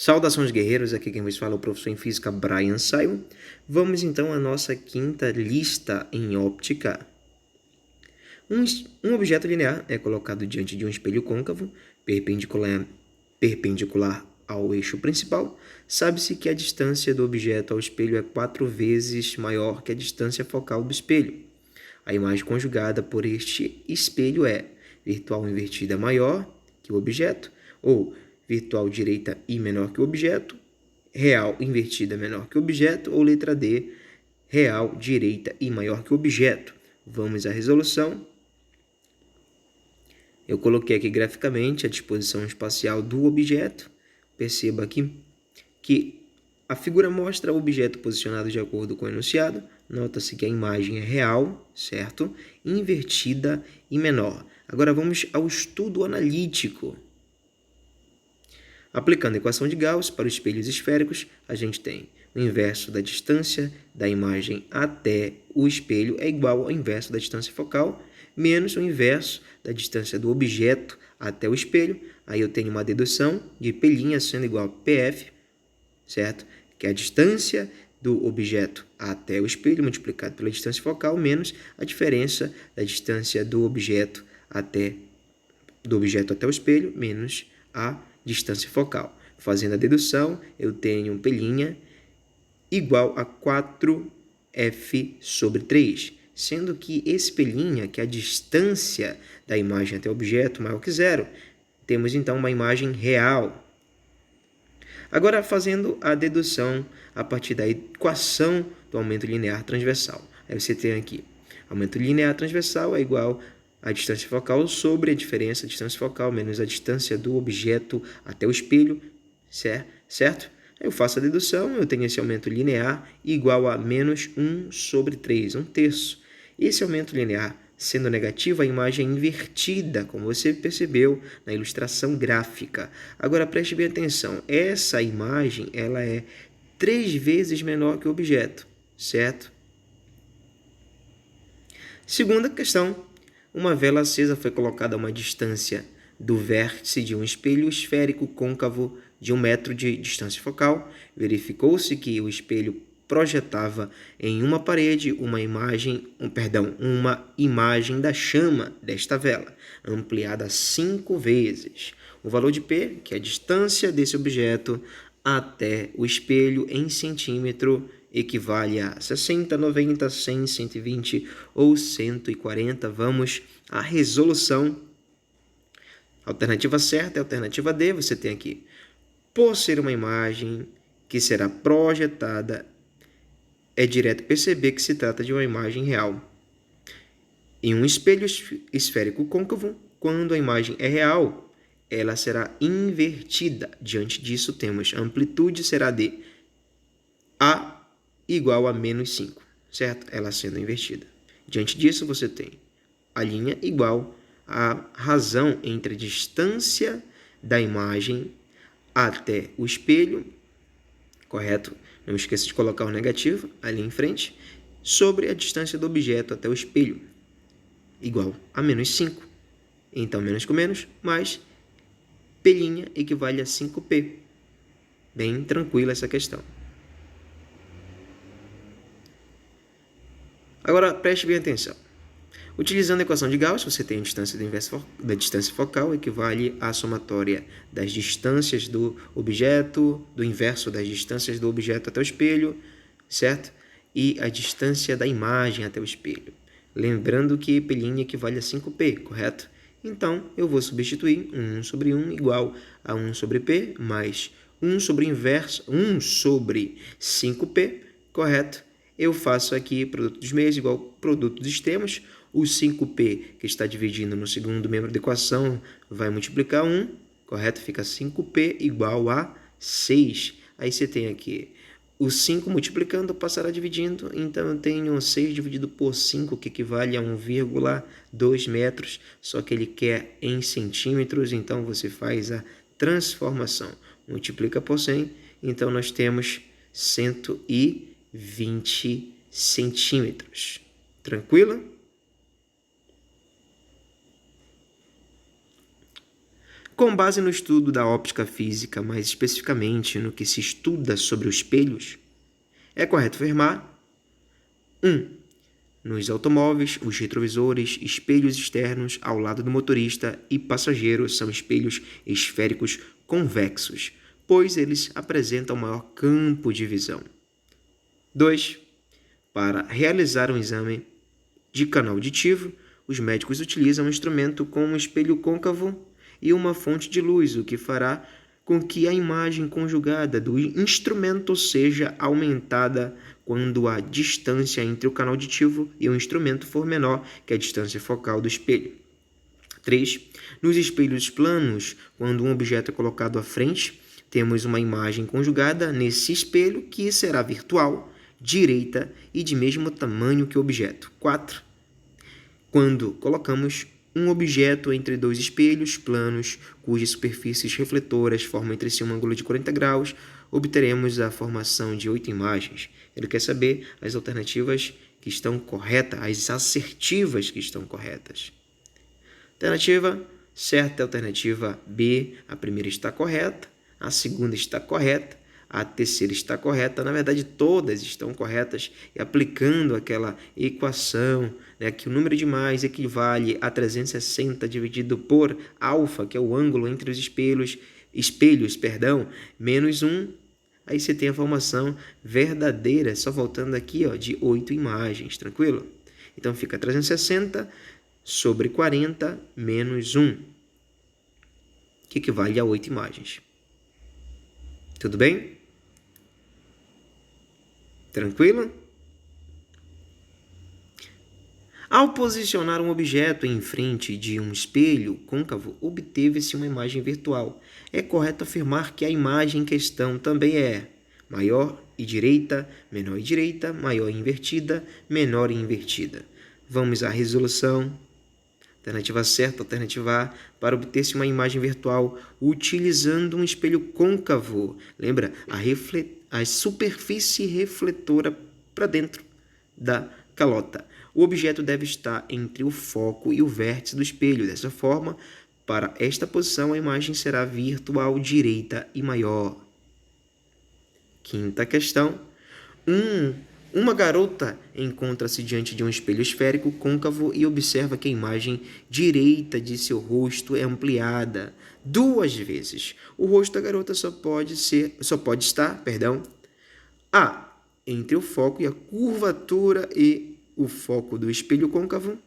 Saudações guerreiros, aqui quem vos fala é o professor em física Brian Simon. Vamos então à nossa quinta lista em óptica. Um objeto linear é colocado diante de um espelho côncavo, perpendicular ao eixo principal. Sabe-se que a distância do objeto ao espelho é 4 vezes maior que a distância focal do espelho. A imagem conjugada por este espelho é virtual invertida maior que o objeto, ou virtual direita I menor que o objeto, real invertida menor que o objeto, ou letra D, real direita I maior que o objeto. Vamos à resolução. Eu coloquei aqui graficamente a disposição espacial do objeto. Perceba aqui que a figura mostra o objeto posicionado de acordo com o enunciado. Nota-se que a imagem é real, certo? Invertida e menor. Agora vamos ao estudo analítico. Aplicando a equação de Gauss para os espelhos esféricos, a gente tem o inverso da distância da imagem até o espelho é igual ao inverso da distância focal, menos o inverso da distância do objeto até o espelho. Aí eu tenho uma dedução de P' sendo igual a PF, certo? Que é a distância do objeto até o espelho multiplicado pela distância focal, menos a diferença da distância do objeto até o espelho, menos a distância focal. Fazendo a dedução, eu tenho P' igual a 4F sobre 3, sendo que esse P', que é a distância da imagem até o objeto, maior que zero, temos então uma imagem real. Agora, fazendo a dedução a partir da equação do aumento linear transversal. Aí você tem aqui, aumento linear transversal é igual a distância focal sobre a diferença da distância focal menos a distância do objeto até o espelho, certo? Eu faço a dedução, eu tenho esse aumento linear igual a menos 1 sobre 3, 1/3. Esse aumento linear sendo negativo, a imagem é invertida, como você percebeu na ilustração gráfica. Agora preste bem atenção, essa imagem ela é 3 vezes menor que o objeto, certo? Segunda questão. Uma vela acesa foi colocada a uma distância do vértice de um espelho esférico côncavo de 1 metro de distância focal. Verificou-se que o espelho projetava em uma parede uma imagem da chama desta vela, ampliada 5 vezes. O valor de P, que é a distância desse objeto até o espelho em centímetro, equivale a 60, 90, 100, 120 ou 140. Vamos à resolução. A alternativa certa é a alternativa D. Você tem aqui, por ser uma imagem que será projetada, é direto perceber que se trata de uma imagem real. Em um espelho esférico côncavo, quando a imagem é real, ela será invertida. Diante disso, temos a amplitude será de A igual a menos 5, certo? Ela sendo invertida. Diante disso, você tem a linha igual à razão entre a distância da imagem até o espelho, correto? Não esqueça de colocar o negativo ali em frente, sobre a distância do objeto até o espelho, igual a menos 5. Então, menos com menos, mais P' equivale a 5P. Bem tranquila essa questão. Agora, preste bem atenção. Utilizando a equação de Gauss, você tem a distância da distância focal, equivale à somatória das distâncias do objeto, do inverso das distâncias do objeto até o espelho, certo? E a distância da imagem até o espelho. Lembrando que P' equivale a 5P, correto? Então, eu vou substituir 1 sobre 1 igual a 1 sobre P, mais 1 sobre 5P, correto? Eu faço aqui produto dos meios igual produto dos extremos. O 5P, que está dividindo no segundo membro da equação, vai multiplicar 1, correto? Fica 5P igual a 6. Aí você tem aqui o 5 multiplicando, passará dividindo. Então, eu tenho 6 dividido por 5, que equivale a 1,2 metros. Só que ele quer em centímetros, então você faz a transformação. Multiplica por 100, então nós temos 120 centímetros. Tranquilo? Com base no estudo da óptica física, mais especificamente no que se estuda sobre os espelhos, é correto afirmar: 1. Nos automóveis, os retrovisores, espelhos externos ao lado do motorista e passageiro são espelhos esféricos convexos, pois eles apresentam maior campo de visão. 2. Para realizar um exame de canal auditivo, os médicos utilizam um instrumento com um espelho côncavo e uma fonte de luz, o que fará com que a imagem conjugada do instrumento seja aumentada quando a distância entre o canal auditivo e o instrumento for menor que a distância focal do espelho. 3. Nos espelhos planos, quando um objeto é colocado à frente, temos uma imagem conjugada nesse espelho que será virtual, direita e de mesmo tamanho que o objeto. 4. Quando colocamos um objeto entre dois espelhos planos, cujas superfícies refletoras formam entre si um ângulo de 40 graus, obteremos a formação de 8 imagens. Ele quer saber as alternativas que estão corretas, as assertivas que estão corretas. Alternativa certa é a alternativa B. A primeira está correta, a segunda está correta, a terceira está correta. Na verdade, todas estão corretas. E aplicando aquela equação, que o número de mais equivale a 360 dividido por alfa, que é o ângulo entre os espelhos, menos 1, aí você tem a formação verdadeira, só voltando aqui de 8 imagens, tranquilo? Então fica 360 sobre 40 menos 1, que equivale a 8 imagens. Tudo bem? Tranquilo? Ao posicionar um objeto em frente de um espelho côncavo, obteve-se uma imagem virtual. É correto afirmar que a imagem em questão também é maior e direita, menor e direita, maior e invertida, menor e invertida. Vamos à resolução. Alternativa certa, alternativa A, para obter-se uma imagem virtual utilizando um espelho côncavo. Lembra? A superfície refletora para dentro da calota. O objeto deve estar entre o foco e o vértice do espelho. Dessa forma, para esta posição, a imagem será virtual, direita e maior. Quinta questão. Uma garota encontra-se diante de um espelho esférico côncavo e observa que a imagem direita de seu rosto é ampliada 2 vezes. O rosto da garota só pode estar, A, entre o foco e a curvatura e o foco do espelho côncavo,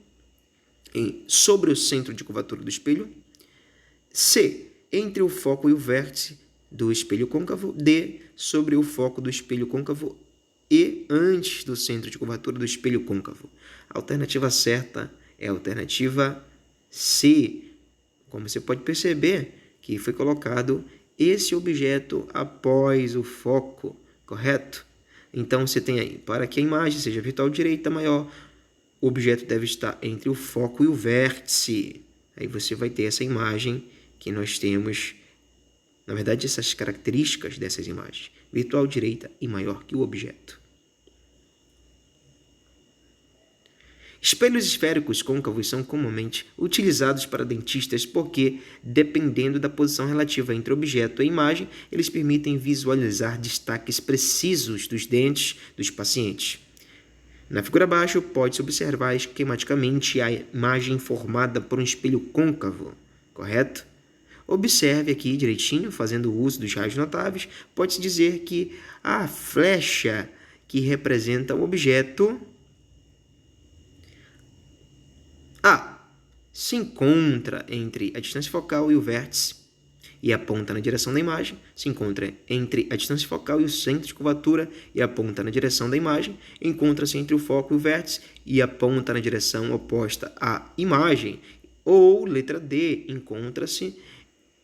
sobre o centro de curvatura do espelho. C, entre o foco e o vértice do espelho côncavo. D, sobre o foco do espelho côncavo e antes do centro de curvatura do espelho côncavo. A alternativa certa é a alternativa C. Como você pode perceber, que foi colocado esse objeto após o foco, correto? Então, você tem aí, para que a imagem seja virtual direita maior, o objeto deve estar entre o foco e o vértice. Aí você vai ter essa imagem que nós temos, na verdade, essas características dessas imagens. Virtual direita e maior que o objeto. Espelhos esféricos côncavos são comumente utilizados para dentistas porque, dependendo da posição relativa entre o objeto e a imagem, eles permitem visualizar destaques precisos dos dentes dos pacientes. Na figura abaixo, pode-se observar esquematicamente a imagem formada por um espelho côncavo, correto? Observe aqui direitinho, fazendo uso dos raios notáveis, pode-se dizer que a flecha que representa o objeto A se encontra entre a distância focal e o vértice e aponta na direção da imagem, se encontra entre a distância focal e o centro de curvatura e aponta na direção da imagem, encontra-se entre o foco e o vértice e aponta na direção oposta à imagem, ou letra D, encontra-se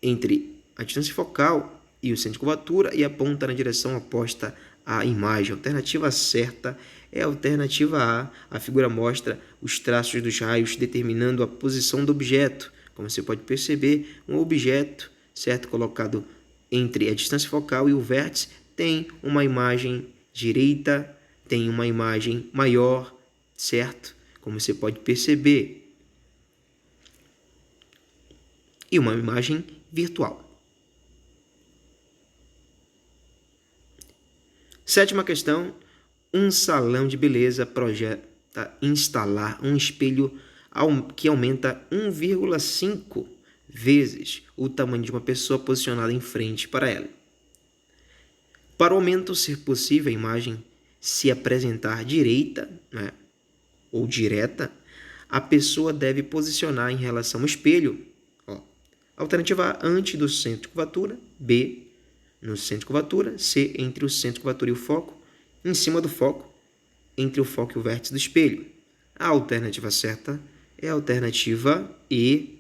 entre a distância focal e o centro de curvatura e aponta na direção oposta à imagem. A alternativa certa é a alternativa A. A figura mostra os traços dos raios determinando a posição do objeto. Como você pode perceber, um objeto, certo, colocado entre a distância focal e o vértice, tem uma imagem direita, tem uma imagem maior, certo? Como você pode perceber. E uma imagem virtual. Sétima questão. Um salão de beleza projeta instalar um espelho que aumenta 1,5 vezes o tamanho de uma pessoa posicionada em frente para ela. Para o aumento ser possível, a imagem se apresentar direita, né, ou direta, a pessoa deve posicionar em relação ao espelho. Alternativa A, antes do centro de curvatura. B, no centro de curvatura. C, entre o centro de curvatura e o foco. Em cima do foco, entre o foco e o vértice do espelho. A alternativa certa é a alternativa E.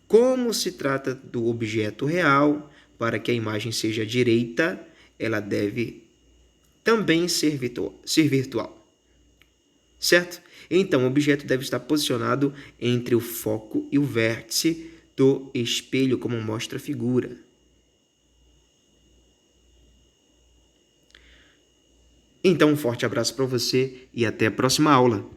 Como se trata do objeto real, para que a imagem seja direita, ela deve também ser virtual. Certo? Então, o objeto deve estar posicionado entre o foco e o vértice do espelho, como mostra a figura. Então, um forte abraço para você e até a próxima aula.